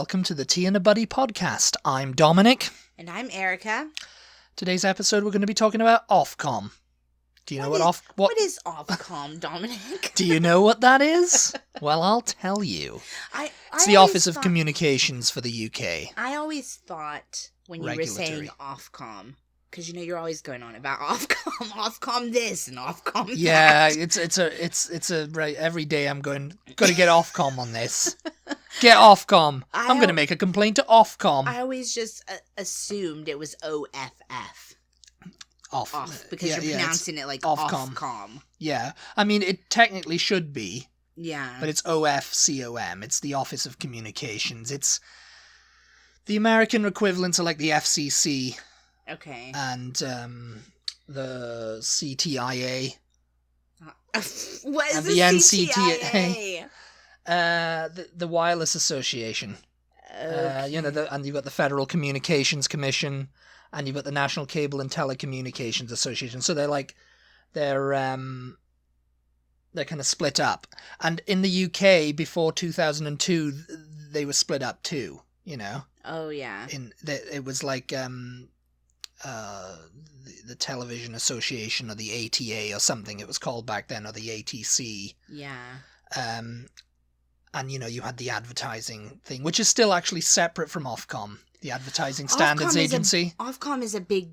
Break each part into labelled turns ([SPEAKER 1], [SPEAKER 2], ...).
[SPEAKER 1] welcome to the Tea and a Buddy podcast. I'm Dominic.
[SPEAKER 2] And I'm Erica.
[SPEAKER 1] Today's episode we're going to be talking about OfCom. Do you know
[SPEAKER 2] what is OfCom, Dominic?
[SPEAKER 1] Do you know what that is? Well, I'll tell you. It's the Office of Communications for the UK.
[SPEAKER 2] I always thought when you were saying OfCom, because you're always going on about OfCom, OfCom this and OfCom that.
[SPEAKER 1] Yeah, it's a right. Every day I'm got to get OfCom on this. Get OfCom. I'm going to make a complaint to OfCom.
[SPEAKER 2] I always just assumed it was OFF. Off, because you're pronouncing it like OfCom.
[SPEAKER 1] Yeah, I mean, it technically should be.
[SPEAKER 2] Yeah.
[SPEAKER 1] But it's OFCOM. It's the Office of Communications. It's the American equivalent to like the FCC.
[SPEAKER 2] Okay.
[SPEAKER 1] And the CTIA.
[SPEAKER 2] What is
[SPEAKER 1] and
[SPEAKER 2] the
[SPEAKER 1] NCTA?
[SPEAKER 2] CTIA?
[SPEAKER 1] The Wireless Association.
[SPEAKER 2] Okay.
[SPEAKER 1] And you've got the Federal Communications Commission. And you've got the National Cable and Telecommunications Association. So they're kind of split up. And in the UK, before 2002, they were split up too,
[SPEAKER 2] Oh, yeah.
[SPEAKER 1] It was like the Television Association or the ATA or something it was called back then, or the ATC.
[SPEAKER 2] Yeah.
[SPEAKER 1] And, you had the advertising thing, which is still actually separate from Ofcom. The Advertising Standards Agency.
[SPEAKER 2] Ofcom is a big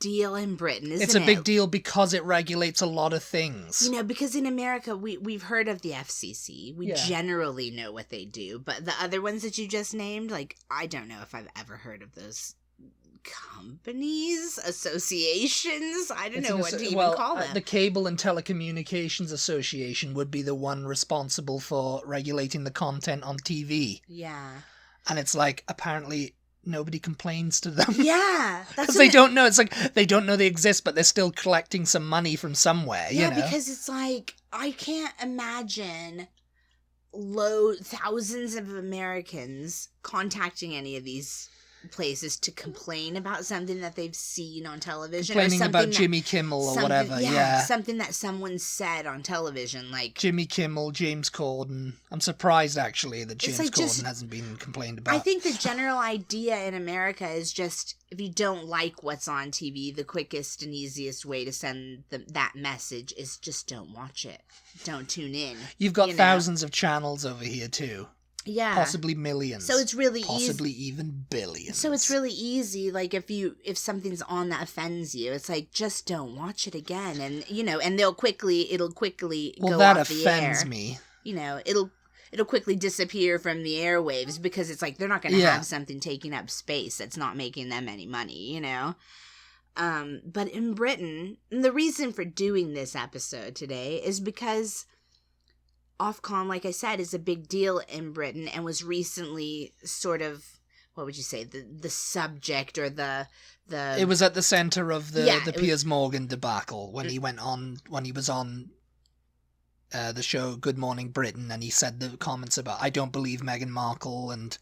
[SPEAKER 2] deal in Britain, isn't it?
[SPEAKER 1] It's a big deal because it regulates a lot of things.
[SPEAKER 2] Because in America, we've heard of the FCC. We generally know what they do. But the other ones that you just named, I don't know if I've ever heard of those companies, associations. I don't know what to even call them.
[SPEAKER 1] The Cable and Telecommunications Association would be the one responsible for regulating the content on TV.
[SPEAKER 2] Yeah.
[SPEAKER 1] And it's apparently nobody complains to them.
[SPEAKER 2] Yeah.
[SPEAKER 1] Because they don't know. It's they don't know they exist, but they're still collecting some money from somewhere,
[SPEAKER 2] because it's I can't imagine thousands of Americans contacting any of these places to complain about something that they've seen on television.
[SPEAKER 1] Complaining about Jimmy Kimmel or whatever. Yeah.
[SPEAKER 2] Something that someone said on television,
[SPEAKER 1] Jimmy Kimmel, James Corden. I'm surprised, actually, that James Corden hasn't been complained about.
[SPEAKER 2] I think the general idea in America is just, if you don't like what's on TV, the quickest and easiest way to send that message is just don't watch it. Don't tune in.
[SPEAKER 1] You've got thousands of channels over here, too.
[SPEAKER 2] Yeah.
[SPEAKER 1] Possibly millions.
[SPEAKER 2] So it's really
[SPEAKER 1] possibly even billions.
[SPEAKER 2] So it's really easy, if something's on that offends you, it's just don't watch it again. And, and it'll quickly go off the air.
[SPEAKER 1] Well, that offends me.
[SPEAKER 2] It'll quickly disappear from the airwaves because it's they're not going to have something taking up space that's not making them any money, But in Britain, the reason for doing this episode today is because Ofcom, like I said, is a big deal in Britain and was recently sort of, what would you say, the subject or the... It was at the centre of the Piers Morgan debacle when he was on the show Good Morning Britain, and he said the comments about, I don't believe Meghan Markle, and,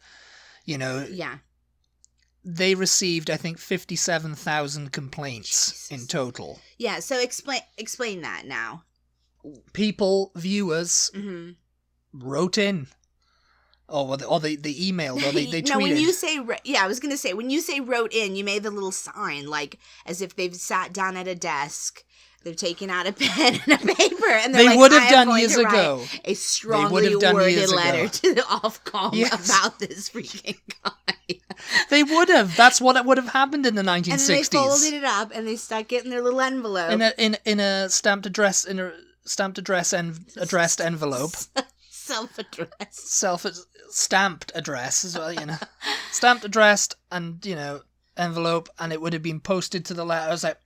[SPEAKER 2] Yeah.
[SPEAKER 1] They received, I think, 57,000 complaints in total.
[SPEAKER 2] Yeah, so explain that now.
[SPEAKER 1] People, viewers, wrote in, or they emailed, or they tweeted.
[SPEAKER 2] No, when you say, I was going to say, when you say wrote in, you made the little sign, as if they've sat down at a desk, they've taken out a pen and a paper, and they're
[SPEAKER 1] they would have done years ago.
[SPEAKER 2] A strongly worded letter to the Ofcom about this freaking guy.
[SPEAKER 1] They would have. That's what would have happened in the 1960s.
[SPEAKER 2] And they folded it up and they stuck it in their little envelope.
[SPEAKER 1] In a stamped address addressed envelope. Stamped address as well, Stamped, addressed, and, envelope, and it would have been posted to the letter. I was like,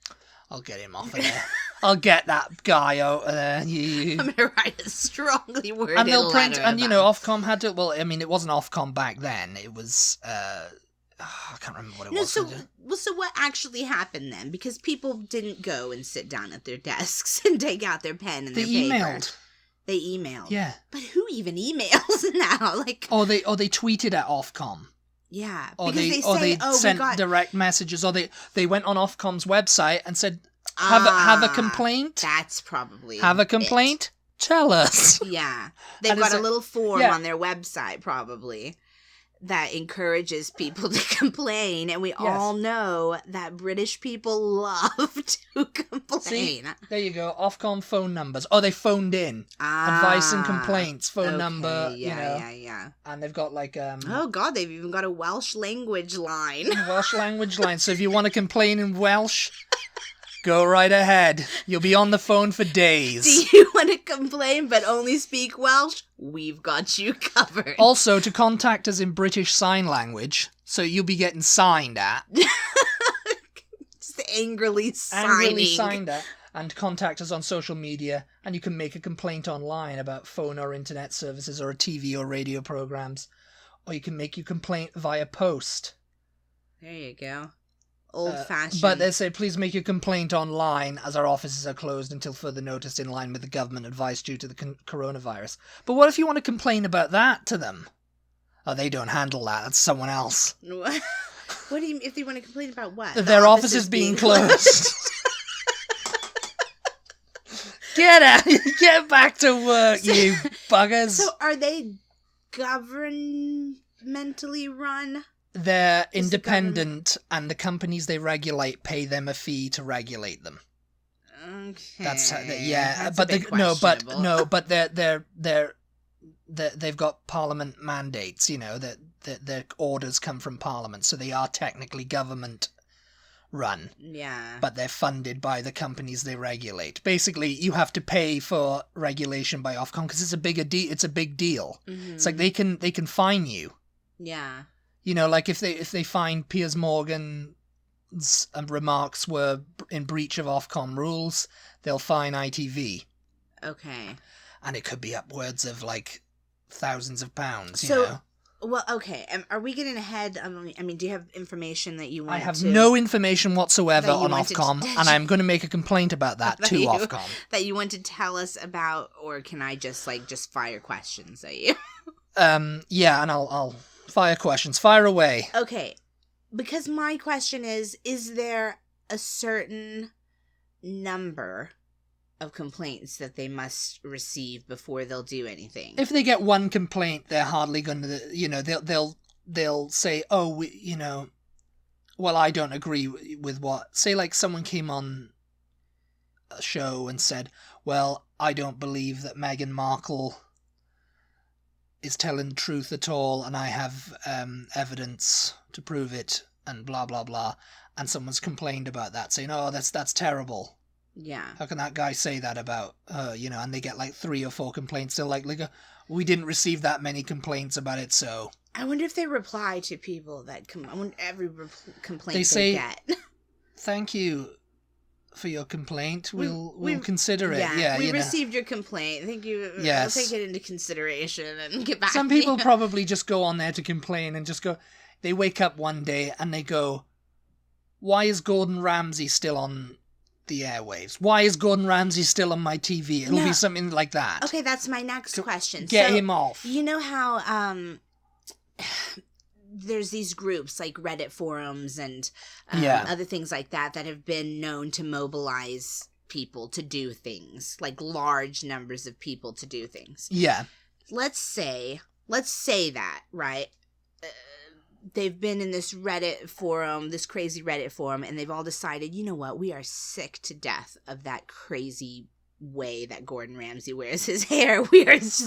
[SPEAKER 1] I'll get him off of there. I'll get that guy out of there.
[SPEAKER 2] I'm going to write a strongly worded letter.
[SPEAKER 1] And they'll print, and, Ofcom had to, well, I mean, it wasn't Ofcom back then. It was, I can't remember what it was.
[SPEAKER 2] So what actually happened then? Because people didn't go and sit down at their desks and take out their pen and their paper. They emailed.
[SPEAKER 1] Yeah.
[SPEAKER 2] But who even emails now?
[SPEAKER 1] Or they tweeted at Ofcom.
[SPEAKER 2] Yeah.
[SPEAKER 1] Or they sent direct messages, or they went on Ofcom's website and said, have a complaint.
[SPEAKER 2] That's probably
[SPEAKER 1] have a complaint. Tell us.
[SPEAKER 2] Yeah, they've got a little form on their website probably. that encourages people to complain, and we all know that British people love to complain.
[SPEAKER 1] See, there you go. Ofcom phone numbers. Oh, they phoned in. Advice and complaints. Phone number,
[SPEAKER 2] Yeah.
[SPEAKER 1] And they've got like...
[SPEAKER 2] oh, God, they've even got a Welsh language line.
[SPEAKER 1] Welsh language line. So if you want to complain in Welsh... Go right ahead. You'll be on the phone for days.
[SPEAKER 2] Do you want to complain but only speak Welsh? We've got you covered.
[SPEAKER 1] Also, to contact us in British Sign Language, so you'll be getting signed at.
[SPEAKER 2] Just angrily signing.
[SPEAKER 1] Angrily signed at. And contact us on social media, and you can make a complaint online about phone or internet services or TV or radio programs. Or you can make your complaint via post.
[SPEAKER 2] There you go. Old-fashioned.
[SPEAKER 1] But they say, please make your complaint online, as our offices are closed until further notice in line with the government advice due to the coronavirus. But what if you want to complain about that to them? Oh, they don't handle that. That's someone else.
[SPEAKER 2] What do you mean, if they want to complain about what?
[SPEAKER 1] Their offices being closed. Get out! Get back to work, you buggers!
[SPEAKER 2] So are they governmentally run?
[SPEAKER 1] They're independent, and the companies they regulate pay them a fee to regulate them.
[SPEAKER 2] Okay.
[SPEAKER 1] That's
[SPEAKER 2] but
[SPEAKER 1] they've got Parliament mandates. You know that their orders come from Parliament, so they are technically government run.
[SPEAKER 2] Yeah.
[SPEAKER 1] But they're funded by the companies they regulate. Basically, you have to pay for regulation by Ofcom because it's a big deal.
[SPEAKER 2] Mm-hmm.
[SPEAKER 1] It's like they can fine you.
[SPEAKER 2] Yeah.
[SPEAKER 1] You know, like if they find Piers Morgan's remarks were in breach of Ofcom rules, they'll fine ITV.
[SPEAKER 2] Okay.
[SPEAKER 1] And it could be upwards of like thousands of pounds, you
[SPEAKER 2] know?
[SPEAKER 1] know?
[SPEAKER 2] Well, okay. Are we getting ahead? I mean, do you have information that you want
[SPEAKER 1] I have no information whatsoever on Ofcom, and I'm going to make a complaint about that to Ofcom.
[SPEAKER 2] That you want to tell us about, or can I just fire questions at you?
[SPEAKER 1] Yeah, and I'll fire questions. Fire away.
[SPEAKER 2] Okay. Because my question is there a certain number of complaints that they must receive before they'll do anything?
[SPEAKER 1] If they get one complaint, they're hardly going to, you know, they'll say, oh, well, I don't agree with what, say like someone came on a show and said, well, I don't believe that Meghan Markle is telling the truth at all, and I have evidence to prove it, and blah blah blah, and someone's complained about that, saying, "Oh, that's terrible.
[SPEAKER 2] Yeah,
[SPEAKER 1] how can that guy say that about her?" You know, and they get like 3 or 4 complaints. They're like, "We didn't receive that many complaints about it, so."
[SPEAKER 2] I wonder if they reply to people that I wonder every complaint
[SPEAKER 1] they say,
[SPEAKER 2] get.
[SPEAKER 1] "Thank you for your complaint. We'll consider it."
[SPEAKER 2] Yeah, we received your complaint. Thank you.
[SPEAKER 1] Yes.
[SPEAKER 2] We'll take it into consideration and get back.
[SPEAKER 1] Some people probably just go on there to complain and just go. They wake up one day and they go, "Why is Gordon Ramsay still on the airwaves? Why is Gordon Ramsay still on my TV?" It'll be something like that.
[SPEAKER 2] Okay, that's my next question.
[SPEAKER 1] Get him off.
[SPEAKER 2] You know how there's these groups like Reddit forums and other things like that have been known to mobilize people to do things, like large numbers of people to do things.
[SPEAKER 1] Yeah.
[SPEAKER 2] Let's say that, right? They've been in this Reddit forum, this crazy Reddit forum, and they've all decided, you know what, we are sick to death of that crazy way that Gordon Ramsay wears his hair. It's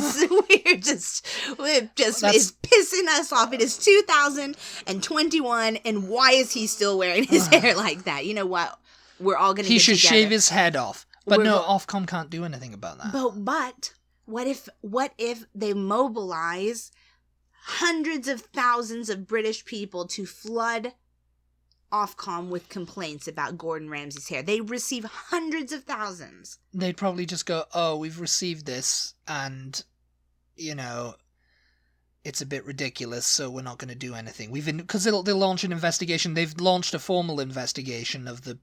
[SPEAKER 2] pissing us off. It is 2021, and why is he still wearing his hair like that? You know what? We're all going to
[SPEAKER 1] He should shave his head off. But Ofcom can't do anything about that.
[SPEAKER 2] But what if they mobilize hundreds of thousands of British people to flood Ofcom with complaints about Gordon Ramsay's hair? They receive hundreds of thousands.
[SPEAKER 1] They'd probably just go, "Oh, we've received this, and, you know, it's a bit ridiculous, so we're not going to do anything." Because they'll launch an investigation. They've launched a formal investigation of the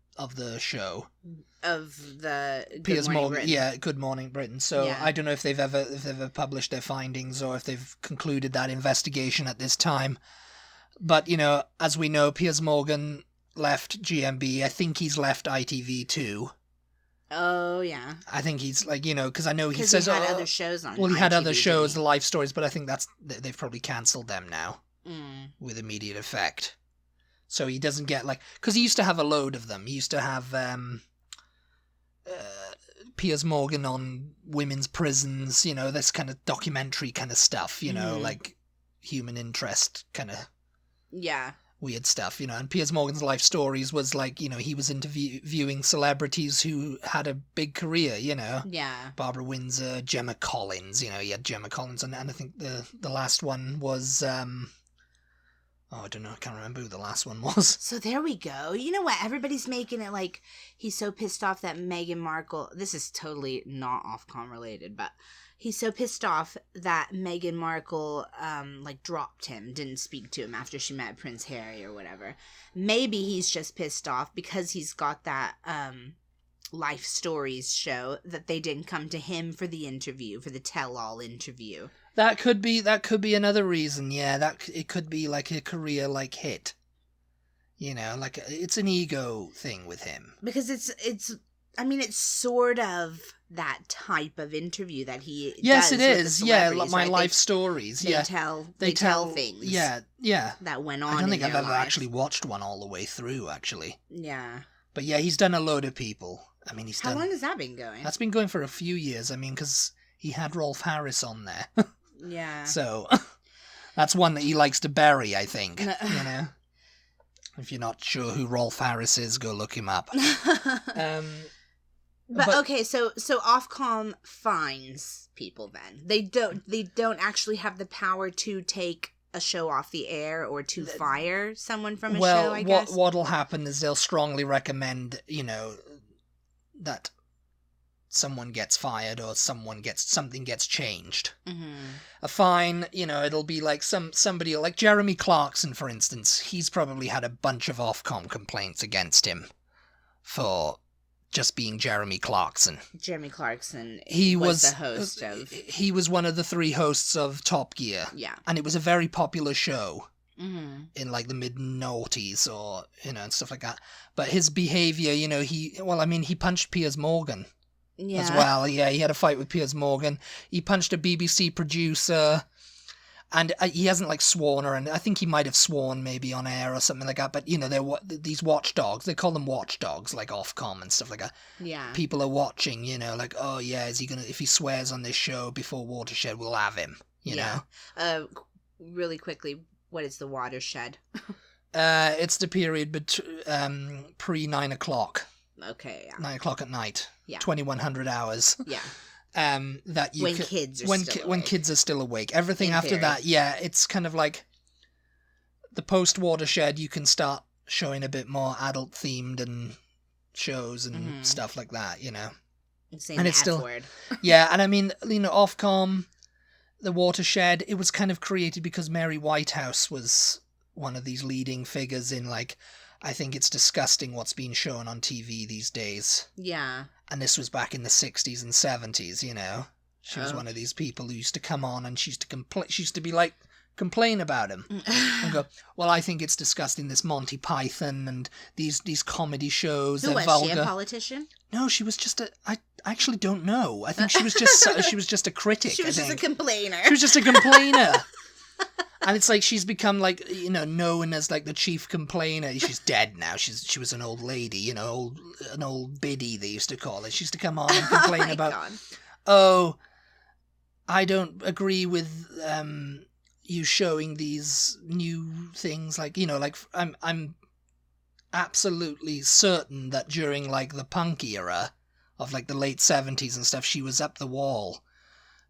[SPEAKER 1] show.
[SPEAKER 2] Of the
[SPEAKER 1] Piers Morgan,
[SPEAKER 2] Britain.
[SPEAKER 1] Yeah, Good Morning Britain. So I don't know if they've ever published their findings or if they've concluded that investigation at this time. But, you know, as we know, Piers Morgan left GMB. I think he's left ITV too.
[SPEAKER 2] Oh, yeah.
[SPEAKER 1] I think he's like, you know, because I know he
[SPEAKER 2] says...
[SPEAKER 1] says...
[SPEAKER 2] he had other shows on
[SPEAKER 1] Well, he had
[SPEAKER 2] ITV,
[SPEAKER 1] other shows, the live stories, but I think they've probably cancelled them now. with immediate effect. So he doesn't get like, because he used to have a load of them. He used to have Piers Morgan on women's prisons, you know, this kind of documentary kind of stuff, you know, like human interest kind of weird stuff, you know. And Piers Morgan's life stories was like, you know, he was interviewing celebrities who had a big career, you know.
[SPEAKER 2] Yeah.
[SPEAKER 1] Barbara Windsor, Gemma Collins, you know, he had Gemma Collins, and I think the last one was I don't know. I can't remember who the last one was.
[SPEAKER 2] So there we go. You know what? Everybody's making it like he's so pissed off that Meghan Markle... This is totally not OfCom related, but he's so pissed off that Meghan Markle, dropped him, didn't speak to him after she met Prince Harry or whatever. Maybe he's just pissed off because he's got that Life Stories show that they didn't come to him for the interview, for the tell-all interview.
[SPEAKER 1] That could be another reason, yeah. That it could be like a career like hit, you know, like it's an ego thing with him.
[SPEAKER 2] Because it's sort of that type of interview that he
[SPEAKER 1] yes,
[SPEAKER 2] does
[SPEAKER 1] it is, yeah. My
[SPEAKER 2] right?
[SPEAKER 1] life stories,
[SPEAKER 2] they
[SPEAKER 1] yeah.
[SPEAKER 2] They tell things,
[SPEAKER 1] yeah,
[SPEAKER 2] that went on.
[SPEAKER 1] I don't think I've ever
[SPEAKER 2] life.
[SPEAKER 1] actually watched one all the way through, actually.
[SPEAKER 2] Yeah,
[SPEAKER 1] but yeah, he's done a load of people. I mean,
[SPEAKER 2] How long has that been going?
[SPEAKER 1] That's been going for a few years. I mean, because he had Rolf Harris on there.
[SPEAKER 2] Yeah.
[SPEAKER 1] So, that's one that he likes to bury, I think, you know. If you're not sure who Rolf Harris is, go look him up.
[SPEAKER 2] But okay, so OfCom fines people then. They don't actually have the power to take a show off the air or to fire someone from a show, I guess.
[SPEAKER 1] What'll happen is they'll strongly recommend, you know, that someone gets fired or something gets changed. A fine, you know, it'll be like somebody like Jeremy Clarkson, for instance. He's probably had a bunch of OfCom complaints against him for just being Jeremy Clarkson.
[SPEAKER 2] Jeremy Clarkson
[SPEAKER 1] was
[SPEAKER 2] the host of...
[SPEAKER 1] He was one of the 3 hosts of Top Gear.
[SPEAKER 2] Yeah.
[SPEAKER 1] And it was a very popular show. In like the mid-noughties or, you know, and stuff like that. But his behaviour, you know, he punched Piers Morgan as well. Yeah, he had a fight with Piers Morgan. He punched a BBC producer. And he hasn't like sworn and I think he might have sworn maybe on air or something like that. But, you know, they're these watchdogs. They call them watchdogs, like OfCom and stuff like that. Yeah. People are watching, you know, like, oh yeah, if he swears on this show before Watershed, we'll have him, you know?
[SPEAKER 2] Really quickly, what is the Watershed?
[SPEAKER 1] It's the period pre 9 o'clock.
[SPEAKER 2] Okay. Yeah.
[SPEAKER 1] 9 o'clock at night.
[SPEAKER 2] Yeah.
[SPEAKER 1] 2100 hours.
[SPEAKER 2] Yeah.
[SPEAKER 1] That you
[SPEAKER 2] when
[SPEAKER 1] kids are still awake. Everything after that, yeah, it's kind of like the post Watershed. You can start showing a bit more adult themed and shows and stuff like that, you know.
[SPEAKER 2] And it's still word.
[SPEAKER 1] Yeah, and I mean, you know, OfCom, the Watershed, it was kind of created because Mary Whitehouse was one of these leading figures in, like, I think it's disgusting what's being shown on TV these days. Yeah. And this was back in the 60s and 70s, you know. She was one of these people who used to come on and she used to be like, complain about him. And go, well, I think it's disgusting, this Monty Python and these comedy shows.
[SPEAKER 2] Who was vulgar. She a politician?
[SPEAKER 1] No, she was just I actually don't know. I think she was just a critic.
[SPEAKER 2] She was just a complainer.
[SPEAKER 1] She was just a complainer. And it's like she's become like, you know, known as like the chief complainer. She's dead now. She was an old lady, you know, an old biddy they used to call her. She used to come on and complain about, oh, I don't agree with you showing these new things. Like, you know, like I'm absolutely certain that during like the punk era of like the late 70s and stuff, she was up the wall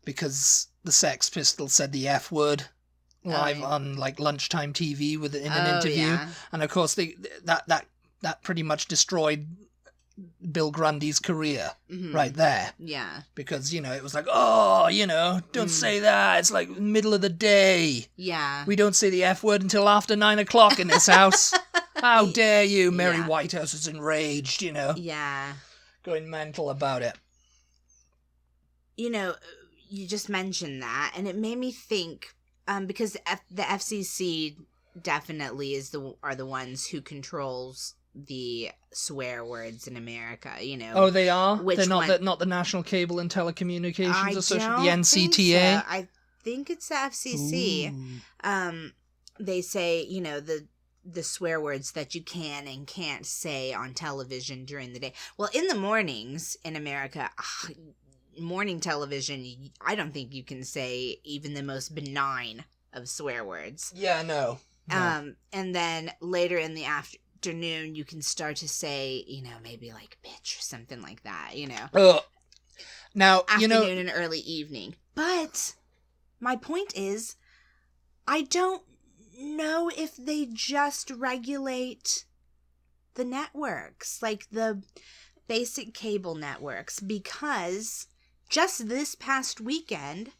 [SPEAKER 1] because the Sex Pistols said the F word live on like lunchtime TV in an interview, and of course that pretty much destroyed Bill Grundy's career right there. Yeah, because you know it was like, oh, you know, don't say that. It's like middle of the day. Yeah, we don't say the F word until after 9 o'clock in this house. How dare you? Mary Whitehouse is enraged. You know. Yeah, going mental about it.
[SPEAKER 2] You know, you just mentioned that, and it made me think. Because the FCC definitely are the ones who controls the swear words in America, you know.
[SPEAKER 1] Oh, they are? They're not the National Cable and Telecommunications Association, the NCTA?
[SPEAKER 2] I think it's the FCC. they say, you know, the swear words that you can and can't say on television during the day. Well, in the mornings in America, morning television, I don't think you can say even the most benign of swear words.
[SPEAKER 1] Yeah, no.
[SPEAKER 2] And then later in the afternoon, you can start to say, you know, maybe like bitch or something like that, you know.
[SPEAKER 1] Now,
[SPEAKER 2] afternoon and early evening. But my point is, I don't know if they just regulate the networks, like the basic cable networks, because just this past weekend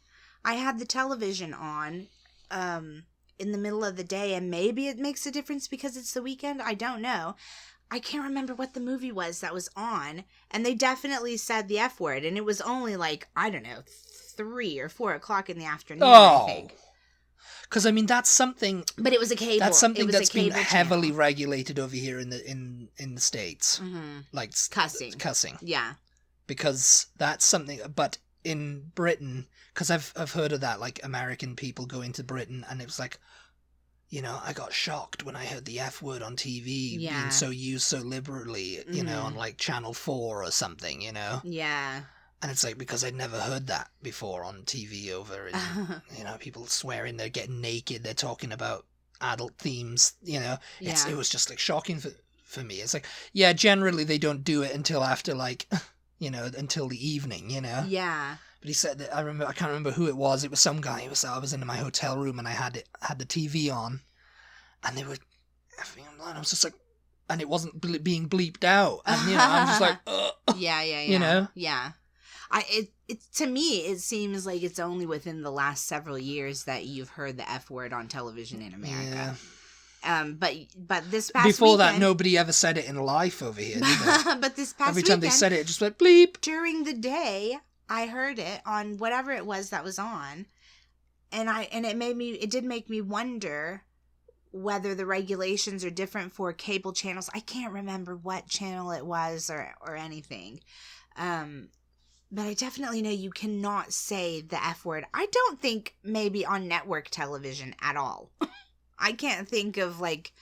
[SPEAKER 2] I had the television on in the middle of the day, and maybe it makes a difference because it's the weekend, I don't know. I can't remember what the movie was that was on, and they definitely said the F word, and it was only like, I don't know, 3 or 4 o'clock in the afternoon, I think.
[SPEAKER 1] Because I mean that's something.
[SPEAKER 2] But it was a cable.
[SPEAKER 1] That's something that's been
[SPEAKER 2] channel.
[SPEAKER 1] heavily regulated over here in the States, like
[SPEAKER 2] cussing. Yeah,
[SPEAKER 1] because that's something. But in Britain, because I've heard of that, like American people go into Britain, and it was like, you know, I got shocked when I heard the F word on TV being so used so liberally, you know, on like Channel 4 or something, you know.
[SPEAKER 2] Yeah.
[SPEAKER 1] And it's like, because I'd never heard that before on TV over in, you know, people swearing, they're getting naked, they're talking about adult themes, you know. It was just like shocking for me. It's like, yeah, generally they don't do it until after like, you know, until the evening, you know.
[SPEAKER 2] Yeah.
[SPEAKER 1] But he said that, I can't remember who it was. It was some guy. I was in my hotel room and I had the TV on, and they were effing, and I was just like, and it wasn't being bleeped out, and you know, I'm just like,
[SPEAKER 2] yeah,
[SPEAKER 1] you know,
[SPEAKER 2] yeah. It to me, it seems like it's only within the last several years that you've heard the F word on television in America. Yeah. But this past
[SPEAKER 1] before
[SPEAKER 2] weekend,
[SPEAKER 1] that, nobody ever said it in life over here. Did they?
[SPEAKER 2] But this past
[SPEAKER 1] every time
[SPEAKER 2] weekend,
[SPEAKER 1] they said it just went bleep.
[SPEAKER 2] During the day, I heard it on whatever it was that was on, and it did make me wonder whether the regulations are different for cable channels. I can't remember what channel it was or anything. But I definitely know you cannot say the F word. I don't think maybe on network television at all. I can't think of like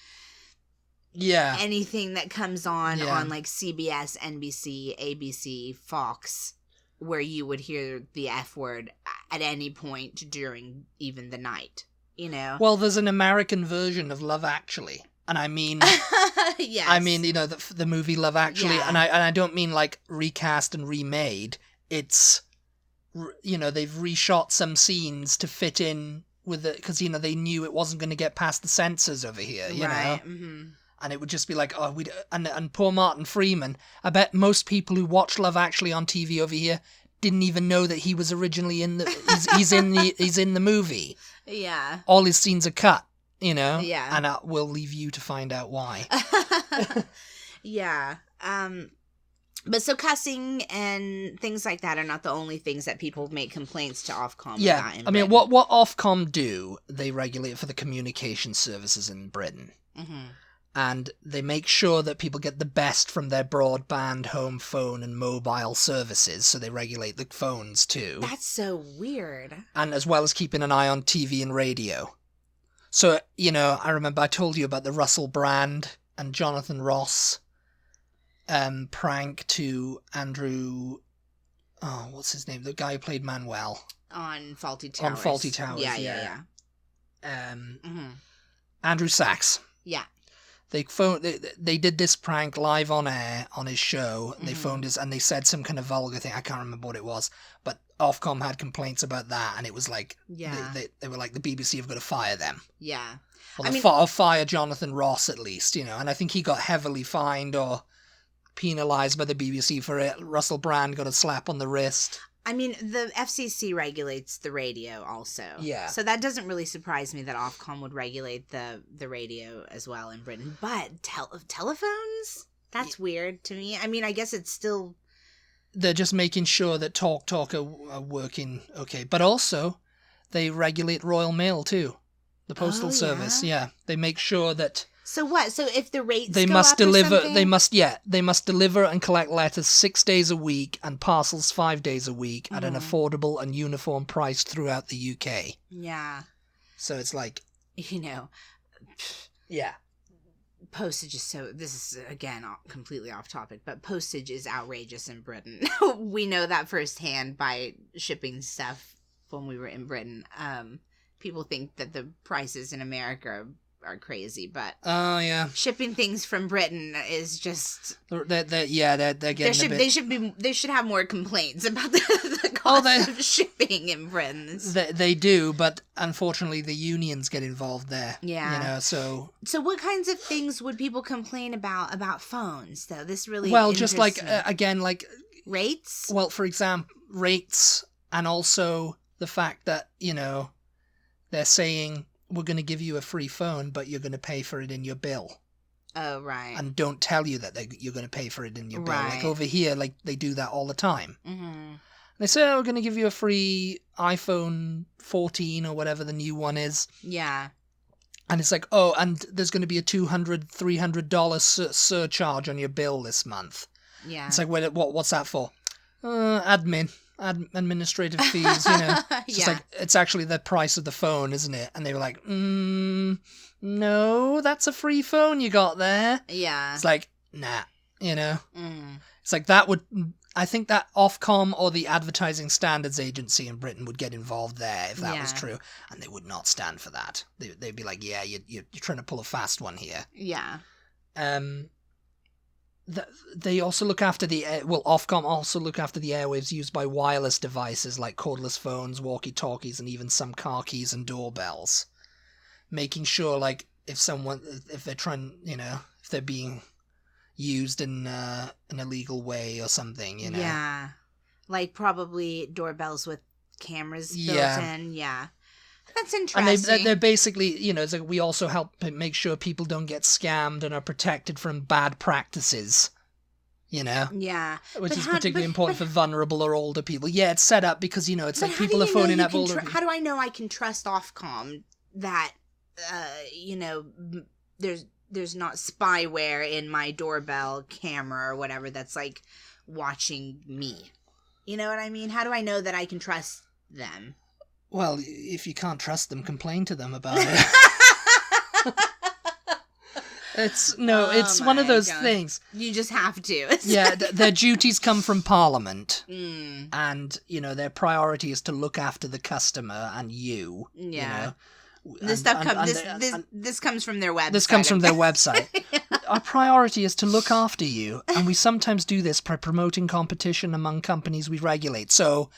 [SPEAKER 2] anything that comes on like CBS, NBC, ABC, Fox, where you would hear the F word at any point during even the night, you know?
[SPEAKER 1] Well, there's an American version of Love Actually. And I mean,
[SPEAKER 2] yes.
[SPEAKER 1] I mean, you know, the movie Love Actually, and I don't mean like recast and remade. It's, you know, they've reshot some scenes to fit in with it, because, you know, they knew it wasn't going to get past the censors over here, you know?
[SPEAKER 2] Mm-hmm.
[SPEAKER 1] And it would just be like, oh, and poor Martin Freeman. I bet most people who watch Love Actually on TV over here didn't even know that he was originally in the, he's in the movie.
[SPEAKER 2] Yeah.
[SPEAKER 1] All his scenes are cut, you know?
[SPEAKER 2] Yeah.
[SPEAKER 1] And we'll leave you to find out why.
[SPEAKER 2] Yeah. But so cussing and things like that are not the only things that people make complaints to Ofcom about in Britain.
[SPEAKER 1] I mean, what Ofcom do, they regulate for the communication services in Britain.
[SPEAKER 2] Mm-hmm.
[SPEAKER 1] And they make sure that people get the best from their broadband, home phone, and mobile services, so they regulate the phones too.
[SPEAKER 2] That's so weird.
[SPEAKER 1] And as well as keeping an eye on TV and radio. So, you know, I remember I told you about the Russell Brand and Jonathan Ross prank to Andrew, what's his name? The guy who played Manuel.
[SPEAKER 2] On Faulty Towers. Yeah.
[SPEAKER 1] Andrew Sachs.
[SPEAKER 2] Yeah.
[SPEAKER 1] They did this prank live on air on his show. They phoned us and they said some kind of vulgar thing. I can't remember what it was, but Ofcom had complaints about that, and it was like, they were like, the BBC have got to fire them.
[SPEAKER 2] Yeah.
[SPEAKER 1] Or fire Jonathan Ross at least, you know, and I think he got heavily fined or penalised by the BBC for it. Russell Brand got a slap on the wrist.
[SPEAKER 2] I mean, the FCC regulates the radio also.
[SPEAKER 1] Yeah.
[SPEAKER 2] So that doesn't really surprise me that Ofcom would regulate the radio as well in Britain. But telephones? That's weird to me. I mean, I guess it's still...
[SPEAKER 1] They're just making sure that Talk are working okay. But also, they regulate Royal Mail too. The Postal Service, yeah. They make sure that...
[SPEAKER 2] So what? So if the rates
[SPEAKER 1] they
[SPEAKER 2] go
[SPEAKER 1] must
[SPEAKER 2] up
[SPEAKER 1] deliver,
[SPEAKER 2] or something?
[SPEAKER 1] they must deliver and collect letters 6 days a week and parcels 5 days a week at an affordable and uniform price throughout the UK.
[SPEAKER 2] Yeah.
[SPEAKER 1] So it's like,
[SPEAKER 2] you know,
[SPEAKER 1] Yeah.
[SPEAKER 2] postage is so, this is again completely off topic, but postage is outrageous in Britain. We know that firsthand by shipping stuff when we were in Britain. People think that the prices in America are crazy, but
[SPEAKER 1] Oh yeah,
[SPEAKER 2] shipping things from Britain is just
[SPEAKER 1] they're getting a bit...
[SPEAKER 2] they should have more complaints about the cost of shipping in Britain.
[SPEAKER 1] They do, but unfortunately the unions get involved there.
[SPEAKER 2] Yeah,
[SPEAKER 1] you know, so
[SPEAKER 2] what kinds of things would people complain about phones though? This really
[SPEAKER 1] just like again, like
[SPEAKER 2] rates.
[SPEAKER 1] Well, for example, rates, and also the fact that, you know, they're saying, we're going to give you a free phone, but you're going to pay for it in your bill.
[SPEAKER 2] Oh, right.
[SPEAKER 1] And don't tell you that you're going to pay for it in your bill.
[SPEAKER 2] Right.
[SPEAKER 1] Like over here, like they do that all the time.
[SPEAKER 2] Mm-hmm.
[SPEAKER 1] They say, we're going to give you a free iPhone 14 or whatever the new one is.
[SPEAKER 2] Yeah.
[SPEAKER 1] And it's like, oh, and there's going to be a $200, $300 surcharge on your bill this month.
[SPEAKER 2] Yeah.
[SPEAKER 1] It's like, what's that for? Administrative fees, you know. It's just like, it's actually the price of the phone, isn't it? And they were like, no, that's a free phone you got there.
[SPEAKER 2] Yeah.
[SPEAKER 1] It's like, nah, you know. It's like I think that Ofcom or the Advertising Standards Agency in Britain would get involved there if that was true, and they would not stand for that. They'd be like, yeah, you're trying to pull a fast one here.
[SPEAKER 2] Yeah.
[SPEAKER 1] They also look after Ofcom also look after the airwaves used by wireless devices like cordless phones, walkie-talkies, and even some car keys and doorbells. Making sure, like, if they're trying, you know, if they're being used in an illegal way or something, you know.
[SPEAKER 2] Yeah. Like probably doorbells with cameras built in. Yeah. That's interesting.
[SPEAKER 1] And they're basically, you know, it's like we also help make sure people don't get scammed and are protected from bad practices, you know?
[SPEAKER 2] Yeah.
[SPEAKER 1] Which is particularly important for vulnerable or older people. Yeah, it's set up because, you know, it's like people are phoning up older people.
[SPEAKER 2] How do I know I can trust Ofcom that, you know, there's not spyware in my doorbell camera or whatever that's, like, watching me? You know what I mean? How do I know that I can trust them?
[SPEAKER 1] Well, if you can't trust them, complain to them about it. It's one of those things.
[SPEAKER 2] You just have to.
[SPEAKER 1] Yeah, their duties come from Parliament. And, you know, their priority is to look after the customer and you. Yeah. You know?
[SPEAKER 2] This comes from their website.
[SPEAKER 1] This comes from their website. Our priority is to look after you, and we sometimes do this by promoting competition among companies we regulate. So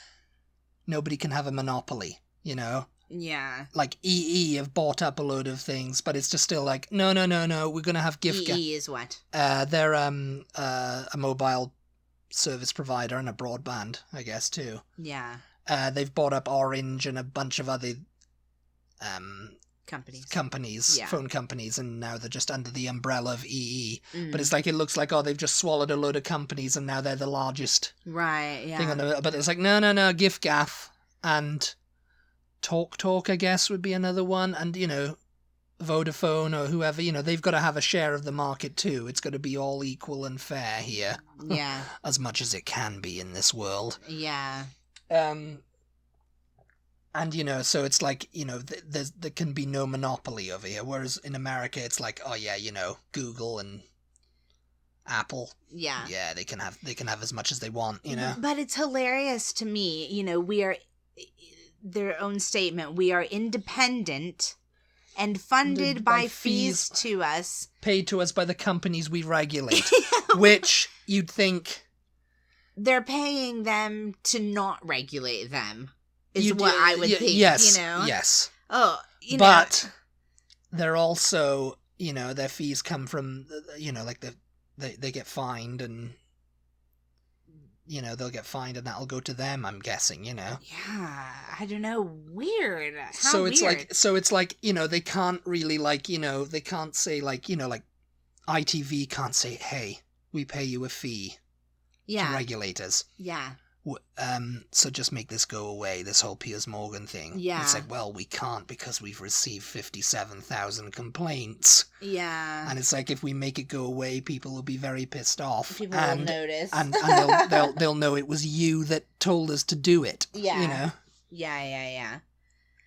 [SPEAKER 1] nobody can have a monopoly, you know?
[SPEAKER 2] Yeah.
[SPEAKER 1] Like EE have bought up a load of things, but it's just still like, no, we're going to have gift...
[SPEAKER 2] EE is what?
[SPEAKER 1] They're a mobile service provider and a broadband, I guess, too.
[SPEAKER 2] Yeah.
[SPEAKER 1] They've bought up Orange and a bunch of other
[SPEAKER 2] companies,
[SPEAKER 1] phone companies, and now they're just under the umbrella of EE. But it's like, it looks like, they've just swallowed a load of companies and now they're the largest thing on the... But it's like, no, giffgaff and Talk, I guess, would be another one. And, you know, Vodafone or whoever, you know, they've got to have a share of the market too. It's got to be all equal and fair here.
[SPEAKER 2] Yeah.
[SPEAKER 1] As much as it can be in this world.
[SPEAKER 2] Yeah.
[SPEAKER 1] And, you know, so it's like, you know, there can be no monopoly over here. Whereas in America, it's like, oh yeah, you know, Google and Apple. Yeah. Yeah, they can have as much as they want, you know.
[SPEAKER 2] But it's hilarious to me, you know, we are, their own statement, we are independent and funded by fees to us.
[SPEAKER 1] Paid to us by the companies we regulate. Which you'd think...
[SPEAKER 2] They're paying them to not regulate them. Is what I would think,
[SPEAKER 1] yes,
[SPEAKER 2] you know?
[SPEAKER 1] Yes.
[SPEAKER 2] Oh, you know.
[SPEAKER 1] But they're also, you know, their fees come from, you know, like they get fined and, you know, they'll get fined and that'll go to them, I'm guessing, you know?
[SPEAKER 2] Yeah, I don't know. Weird. How
[SPEAKER 1] so it's
[SPEAKER 2] weird.
[SPEAKER 1] It's like, you know, they can't really, like, you know, they can't say, like, you know, like, ITV can't say, hey, we pay you a fee to regulators.
[SPEAKER 2] Yeah.
[SPEAKER 1] So just make this go away, this whole Piers Morgan thing.
[SPEAKER 2] Yeah.
[SPEAKER 1] It's like, well, we can't because we've received 57,000 complaints.
[SPEAKER 2] Yeah.
[SPEAKER 1] And it's like, if we make it go away, people will be very pissed off.
[SPEAKER 2] People will notice.
[SPEAKER 1] And they'll know it was you that told us to do it.
[SPEAKER 2] Yeah.
[SPEAKER 1] You know?
[SPEAKER 2] Yeah.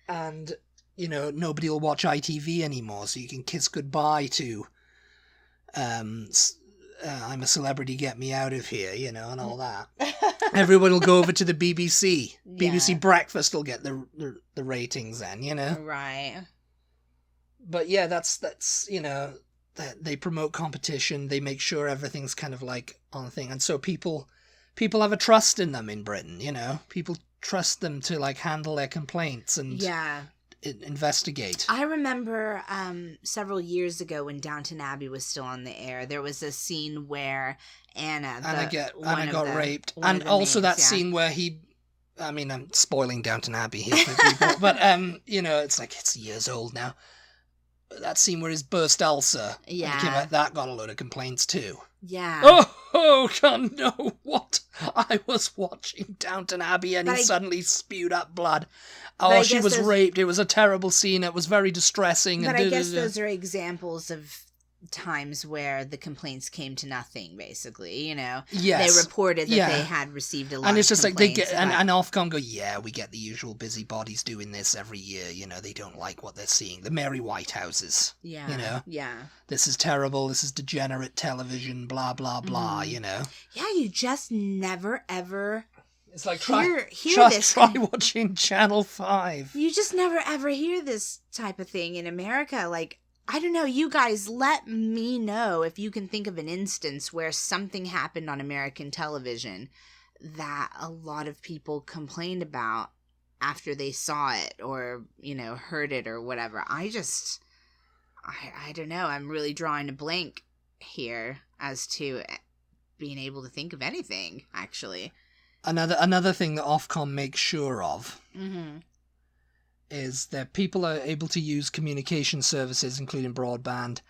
[SPEAKER 1] And nobody will watch ITV anymore, so you can kiss goodbye to I'm a celebrity, get me out of here, and all that. Everyone will go over to the BBC.
[SPEAKER 2] Yeah.
[SPEAKER 1] BBC Breakfast will get the ratings then,
[SPEAKER 2] Right.
[SPEAKER 1] But yeah, that's that they promote competition. They make sure everything's kind of like on the thing, and so people have a trust in them in Britain. People trust them to like handle their complaints and investigate.
[SPEAKER 2] I remember several years ago when Downton Abbey was still on the air, there was a scene where Anna got raped, and also that scene where I'm spoiling Downton Abbey here for people, but it's like it's years old now. That scene where his burst ulcer, that got a load of complaints too. Yeah.
[SPEAKER 1] Oh, can't know what? I was watching Downton Abbey and he suddenly spewed up blood. Oh, she was raped. It was a terrible scene. It was very distressing.
[SPEAKER 2] But I guess those are examples of times where the complaints came to nothing, basically, Yes. They reported that they had received a lot of complaints.
[SPEAKER 1] And it's just like they get, and Ofcom go, we get the usual busybodies doing this every year, they don't like what they're seeing. The Mary Whitehouses,
[SPEAKER 2] Yeah.
[SPEAKER 1] This is terrible, this is degenerate television, blah, blah, blah,
[SPEAKER 2] Yeah, you just never, ever...
[SPEAKER 1] It's like,
[SPEAKER 2] try
[SPEAKER 1] watching Channel 5.
[SPEAKER 2] You just never, ever hear this type of thing in America, like... I don't know, you guys, let me know if you can think of an instance where something happened on American television that a lot of people complained about after they saw it or, heard it or whatever. I don't know, I'm really drawing a blank here as to being able to think of anything, actually.
[SPEAKER 1] Another thing that Ofcom makes sure of...
[SPEAKER 2] Mm-hmm.
[SPEAKER 1] is that people are able to use communication services, including broadband.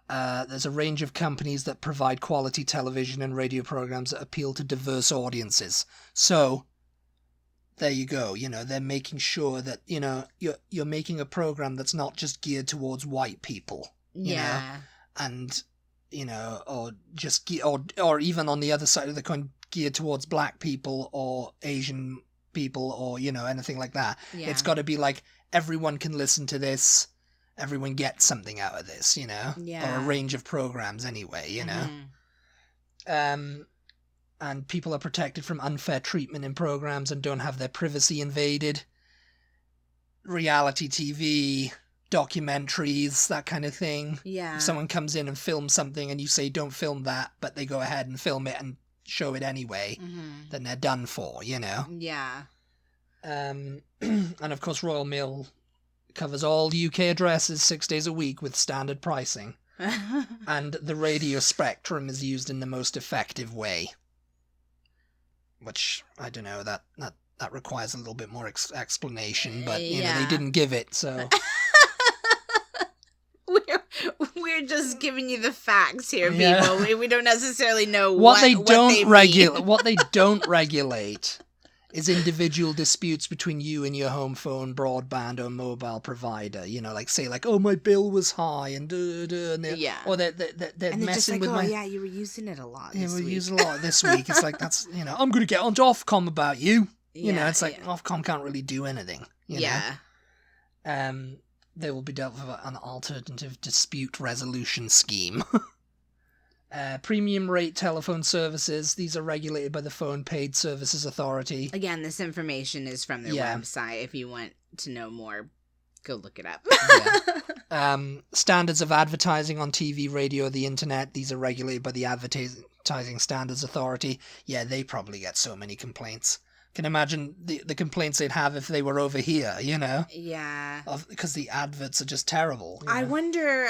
[SPEAKER 1] There's a range of companies that provide quality television and radio programs that appeal to diverse audiences. So, there you go. They're making sure that, you're making a program that's not just geared towards white people. And, or even on the other side of the coin, geared towards black people or Asian people or anything like that. It's got to be like everyone can listen to this, everyone gets something out of this, or a range of programs anyway, and people are protected from unfair treatment in programs and don't have their privacy invaded. Reality TV, documentaries, that kind of thing. If someone comes in and films something and you say don't film that, but they go ahead and film it and show it anyway, then they're done for, And of course Royal Mail covers all UK addresses 6 days a week with standard pricing. And the radio spectrum is used in the most effective way. Which, I don't know, that requires a little bit more explanation, but, they didn't give it, so...
[SPEAKER 2] We're just giving you the facts here, people. Yeah. We don't necessarily know
[SPEAKER 1] what they don't regulate. What they don't regulate is individual disputes between you and your home phone, broadband, or mobile provider. Say, oh, my bill was high, and or they're messing with my.
[SPEAKER 2] You were using it a lot. This week.
[SPEAKER 1] We're using a lot this week. It's like that's I'm going to get onto Ofcom about you. It's like Ofcom can't really do anything. They will be dealt with an alternative dispute resolution scheme. Premium rate telephone services. These are regulated by the Phone Paid Services Authority.
[SPEAKER 2] Again, this information is from their website. If you want to know more, go look it up.
[SPEAKER 1] Standards of advertising on TV, radio, or the internet. These are regulated by the Advertising Standards Authority. Yeah, they probably get so many complaints. Can imagine the complaints they'd have if they were over here,
[SPEAKER 2] Yeah.
[SPEAKER 1] Because the adverts are just terrible.
[SPEAKER 2] I wonder,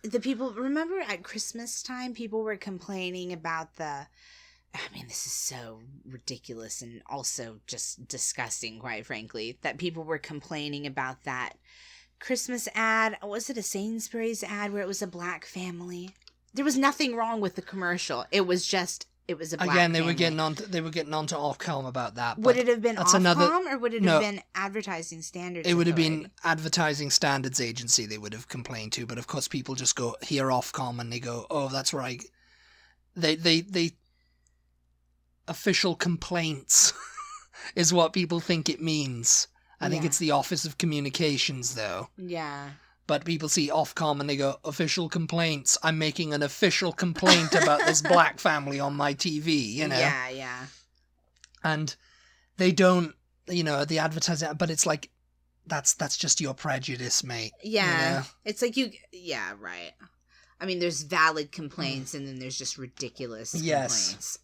[SPEAKER 2] the people, remember at Christmas time, people were complaining about this is so ridiculous and also just disgusting, quite frankly, that people were complaining about that Christmas ad. Was it a Sainsbury's ad where it was a black family? There was nothing wrong with the commercial. It was a black
[SPEAKER 1] Again, they
[SPEAKER 2] family.
[SPEAKER 1] were getting onto Ofcom about that.
[SPEAKER 2] Would it have been Ofcom or would it have been Advertising Standards
[SPEAKER 1] It would have
[SPEAKER 2] Authority?
[SPEAKER 1] been Advertising Standards Agency they would have complained to, but of course people just go, hear Ofcom, and they go, oh, that's where they official complaints is what people think it means. I think it's the Office of Communications, though.
[SPEAKER 2] Yeah.
[SPEAKER 1] But people see Ofcom and they go, official complaints. I'm making an official complaint about this black family on my TV, you know?
[SPEAKER 2] Yeah, yeah.
[SPEAKER 1] And they don't, the advertising, but it's like, that's just your prejudice, mate.
[SPEAKER 2] Yeah.
[SPEAKER 1] You know?
[SPEAKER 2] It's like yeah, right. I mean, there's valid complaints and then there's just ridiculous complaints.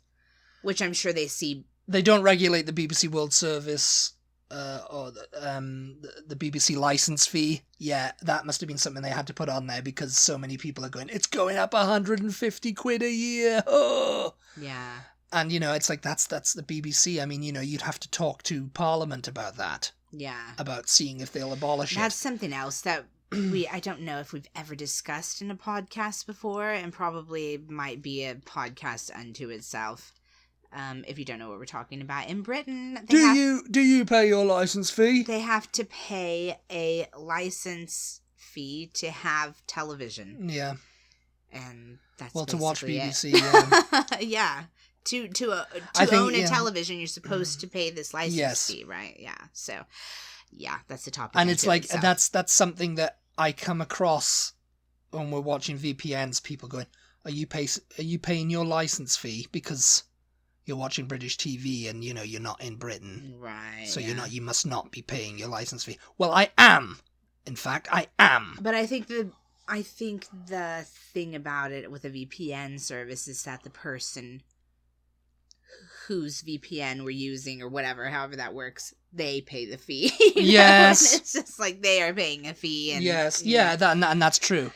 [SPEAKER 2] Which I'm sure they see.
[SPEAKER 1] They don't regulate the BBC World Service or the BBC license fee. Yeah, that must have been something they had to put on there because so many people are going, it's going up 150 quid a year. Oh.
[SPEAKER 2] Yeah.
[SPEAKER 1] And, it's like, that's the BBC. I mean, you'd have to talk to Parliament about that.
[SPEAKER 2] Yeah.
[SPEAKER 1] About seeing if they'll abolish it.
[SPEAKER 2] That's something else that I don't know if we've ever discussed in a podcast before, and probably might be a podcast unto itself. If you don't know what we're talking about. In Britain,
[SPEAKER 1] do you pay your license fee?
[SPEAKER 2] They have to pay a license fee to have television.
[SPEAKER 1] Yeah.
[SPEAKER 2] And that's
[SPEAKER 1] to watch BBC.
[SPEAKER 2] Yeah. Yeah. To own a television, you're supposed to pay this license fee, right? Yeah. So, yeah, that's the topic.
[SPEAKER 1] And it's like that's something that I come across when we're watching VPNs. People going, "Are you paying your license fee because you're watching British TV and you're not in Britain,
[SPEAKER 2] right?
[SPEAKER 1] So you must not be paying your license fee." Well, I am. In fact, I am.
[SPEAKER 2] But I think the thing about it with a VPN service is that the person whose VPN we're using or whatever, however that works, they pay the fee.
[SPEAKER 1] Yes.
[SPEAKER 2] And it's just like they are paying a fee. And,
[SPEAKER 1] yes. Yeah, and that's true.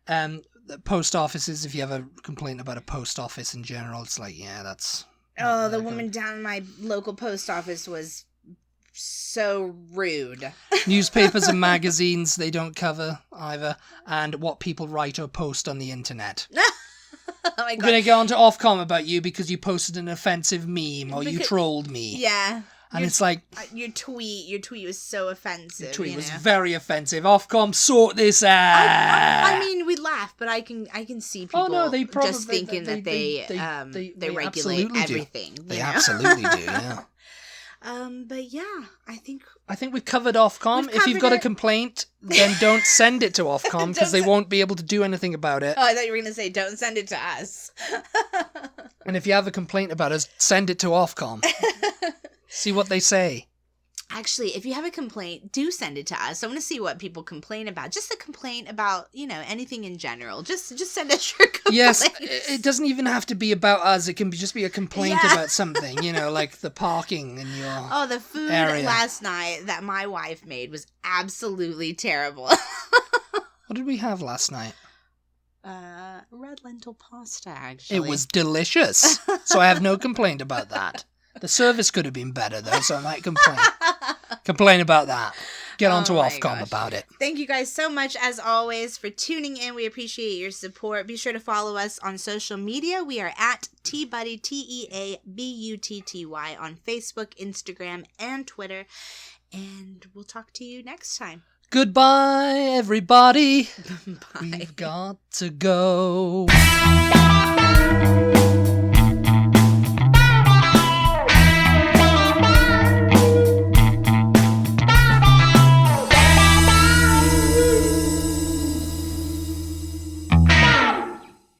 [SPEAKER 1] The post offices, if you have a complaint about a post office in general, it's like, yeah, that's...
[SPEAKER 2] Oh, the woman down in my local post office was so rude.
[SPEAKER 1] Newspapers and magazines, they don't cover either. And what people write or post on the internet.
[SPEAKER 2] Oh my God.
[SPEAKER 1] I'm going to go on to Ofcom about you because you posted an offensive meme or you trolled me.
[SPEAKER 2] Yeah.
[SPEAKER 1] And it's like...
[SPEAKER 2] Your tweet was so offensive.
[SPEAKER 1] Your tweet was very offensive. Ofcom, sort this out.
[SPEAKER 2] I mean, we laugh, but I can see people
[SPEAKER 1] they probably,
[SPEAKER 2] just thinking that they regulate everything.
[SPEAKER 1] They absolutely do, yeah.
[SPEAKER 2] But yeah, I think
[SPEAKER 1] we've covered Ofcom. If you've got a complaint, then don't send it to Ofcom because they won't be able to do anything about it.
[SPEAKER 2] Oh, I thought you were going to say don't send it to us.
[SPEAKER 1] And if you have a complaint about us, send it to Ofcom. See what they say.
[SPEAKER 2] Actually, if you have a complaint, do send it to us. I want to see what people complain about. Just a complaint about, anything in general. Just send us your complaints.
[SPEAKER 1] Yes, it doesn't even have to be about us. It can just be a complaint about something, like the parking in your
[SPEAKER 2] the food
[SPEAKER 1] area.
[SPEAKER 2] Last night that my wife made was absolutely terrible.
[SPEAKER 1] What did we have last night?
[SPEAKER 2] Red lentil pasta, actually.
[SPEAKER 1] It was delicious. So I have no complaint about that. The service could have been better, though, so I might complain about that. Get on to Ofcom about it.
[SPEAKER 2] Thank you guys so much, as always, for tuning in. We appreciate your support. Be sure to follow us on social media. We are at TButty, TEABUTTY, on Facebook, Instagram, and Twitter. And we'll talk to you next time.
[SPEAKER 1] Goodbye, everybody.
[SPEAKER 2] Bye.
[SPEAKER 1] We've got to go.